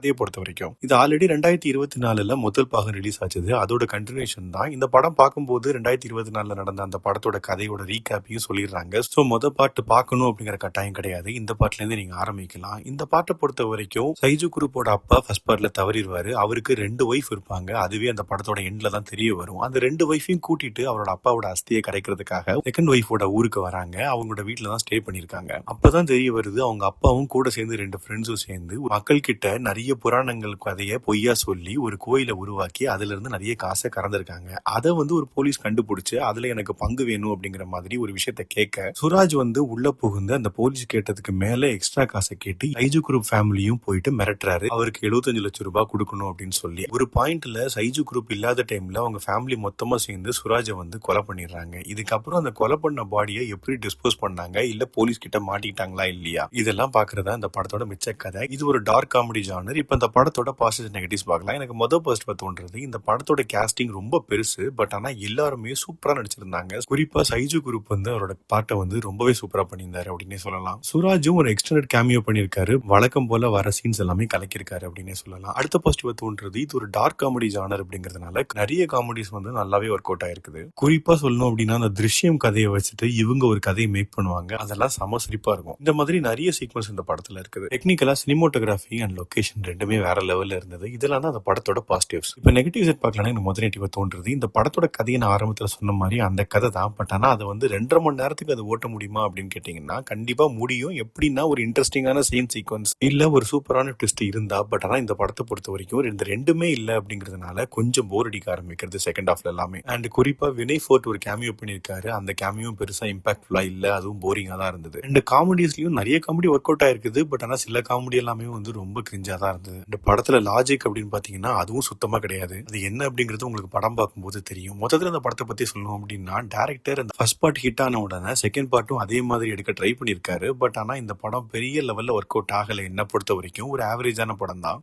கதையை பொறுத்த வரைக்கும். இது ஆல்ரெடி 2024ல முதல் பாகம் ரிலீஸ் ஆச்சது. அதோட கண்டினியூஷன் தான். இந்த படம் பார்க்கும்போது 2024ல நடந்த அந்த படத்தோட கதையோட ரீகேப்பையும் சொல்லிடுறாங்க. ஸோ பாட்டு பார்க்கணும் அப்படிங்கிற கட்டாயம் கிடையாது. இந்த பாட்டுல இருந்து நீங்க ஆரம்பிக்கலாம். இந்த பாட்டை பொறுத்த வரைக்கும் சைஜு குரூப்போட அப்பா ஃபர்ஸ்ட் பார்ட்ல தவறிடுவாரு. அவருக்கு 2 ஒய்ஃப் இருப்பாங்க. அதுவே அந்த படத்தோட எண்ட்ல தான் தெரிய வரும். அந்த 2 ஒய்ஃபையும் கூட்டிட்டு அவரோட அப்பாவோட அஸ்தியை கரைக்கிறதுக்காக செகண்ட் ஒய்ஃபோட ஊருக்கு வராங்க. அவங்களோட வீட்டுல தான் ஸ்டே பண்ணிருக்காங்க. அப்பதான் தெரிய வருது அவங்க அப்பாவும் கூட சேர்ந்து 2 ஃப்ரெண்ட்ஸும் சேர்ந்து மக்கள் கிட்ட நிறைய புராணங்கள் கதையை பொய்யா சொல்லி ஒரு கோயிலை உருவாக்கி அதுல இருந்து நிறைய காசை கறந்திருக்காங்க. அதை ஒரு போலீஸ் கண்டுபிடிச்சு அதுல எனக்கு பங்கு வேணும் அப்படிங்கிற மாதிரி ஒரு விஷயத்த கேட்க சுராஜ் உள்ள புகுந்து அந்த போலீஸ் கேட்டதுக்கு மேல எக்ஸ்ட்ரா காசை கேட்டு சைஜு குரூப் ஃபேமிலியும் போயிட்டு மிரட்டுறாரு. அவருக்கு 75 லட்சம் ரூபாய் கொடுக்கணும் அப்படின்னு சொல்லி ஒரு பாயிண்ட்ல சைஜு குரூப் இல்லாத டைம்ல அவங்க ஃபேமிலி மொத்தமா சேர்ந்து சுராஜை கொலை பண்ணிடுறாங்க. இதுக்கப்புறம் அந்த கொலை பண்ண பாடியை எப்படி டிஸ்போஸ் பண்ணாங்க, இல்ல போலீஸ் கிட்ட மாட்டிக்கிட்டாங்களா இல்லையா, இதெல்லாம் பாக்குறதா இந்த படத்தோட மிச்ச கதை. இது ஒரு டார்க் காமெடி ஜானர். இப்ப இந்த படத்தோட பாசிட்டிவ் நெகட்டிவ்ஸ் பார்க்கலாம். எனக்கு ஃபர்ஸ்ட் தோன்றது இந்த படத்தோட கேஸ்டிங் ரொம்ப பெருசு. பட் ஆனா எல்லாருமே சூப்பரா நடிச்சிருந்தாங்க. குறிப்பா சைஜு குரூப் அவரோட பாட்டை ரொம்பவே சூப்பரா பண்ணியிருந்தாரு அப்படின்னே சொல்லலாம். சுராஜும் ஒரு எக்ஸ்டெண்டட் கேமியோ பண்ணியிருக்காரு. வழக்கம் போல வர சீன்ஸ் எல்லாமே கலக்கிருக்காரு அப்படின்னே சொல்லலாம். அடுத்த பாசிட்டிவ் தோன்றது இது ஒரு டார்க் காமெடி ஜானர் அப்படிங்கறதுனால நிறைய காமெடிஸ் நல்லாவே ஒர்க் அவுட் ஆயிருக்குது. குறிப்பா சொல்லணும் அப்படின்னா அந்த திருஷ்யம் கதையை வச்சுட்டு இவங்க ஒரு கதையை மேக் பண்ணுவாங்க. அதெல்லாம் செம சிரிப்பா இருக்கும். இந்த மாதிரி நிறைய சீக்வன்ஸ் இந்த படத்துல இருக்குது. டெக்னிக்கலா சினிமோட்டோகிராஃபி அண்ட் லொகேஷன் ரெண்டுமே வேற லெவல்ல இருந்தது. இதெல்லாம் தான் அந்த படத்தோட பாசிட்டிவ்ஸ். இப்ப நெகட்டிவ் செட் பார்க்கலாம். எனக்கு முதல் நெகட்டிவ் தோன்றது இந்த படத்தோட கதையை நான் ஆரம்பத்துல சொன்ன மாதிரி அந்த கதை தான். பட் ஆனா அதை 2.5 மணி நேரத்துக்கு அதை ஓட்ட முடியுமா அப்படின்னு கேட்டீங்கன்னா கண்டிப்பா முடியும். எப்படின்னா ஒரு இன்ட்ரெஸ்டிங்கான சீன் சீக்வன்ஸ் இல்ல ஒரு சூப்பரான ட்விஸ்ட் இருந்தா. பட் ஆனா இந்த படத்தை பொறுத்த வரைக்கும் இந்த ரெண்டுமே இல்ல அப்படிங்கறதுனால கொஞ்சம் போர் அடிக்க ஆரம்பிக்கிறது செகண்ட் ஹாஃப்ல எல்லாமே. அண்ட் குறிப்பா வினய் ஃபோர்ட் ஒரு கேமியோ பண்ணிருக்காரு. அந்த கேமியோ பெருசா இம்பாக்ட்ஃபுல்லா இல்ல. அதுவும் போரிங்கா தான் இருந்தது. அண்ட் காமெடிஸ்லயும் நிறைய காமெடி ஒர்க் அவுட் ஆயிருக்குது. பட் ஆனா சில காமெடி எல்லாமே ரொம்ப கிரிஞ்சா தான் இருந்தது. இந்த படத்துல லாஜிக் அப்படின்னு பாத்தீங்கன்னா அதுவும் சுத்தமா கிடையாது. அது என்ன அப்படிங்கிறது உங்களுக்கு படம் பார்க்கும்போது தெரியும். மொத்தத்துல அந்த படத்தை பத்தி சொல்லணும் அப்படின்னா டைரக்டர் அந்த ஃபர்ஸ்ட் பார்ட் ஹிட் ஆன உடனே செகண்ட் பார்ட்டும் அதே மாதிரி எடுக்க ட்ரை பண்ணிருக்காரு. பட் ஆனா இந்த படம் பெரிய லெவல்ல ஒர்க் அவுட் ஆகல. என்ன பொறுத்த வரைக்கும் ஒரு ஆவரேஜான படம் தான்.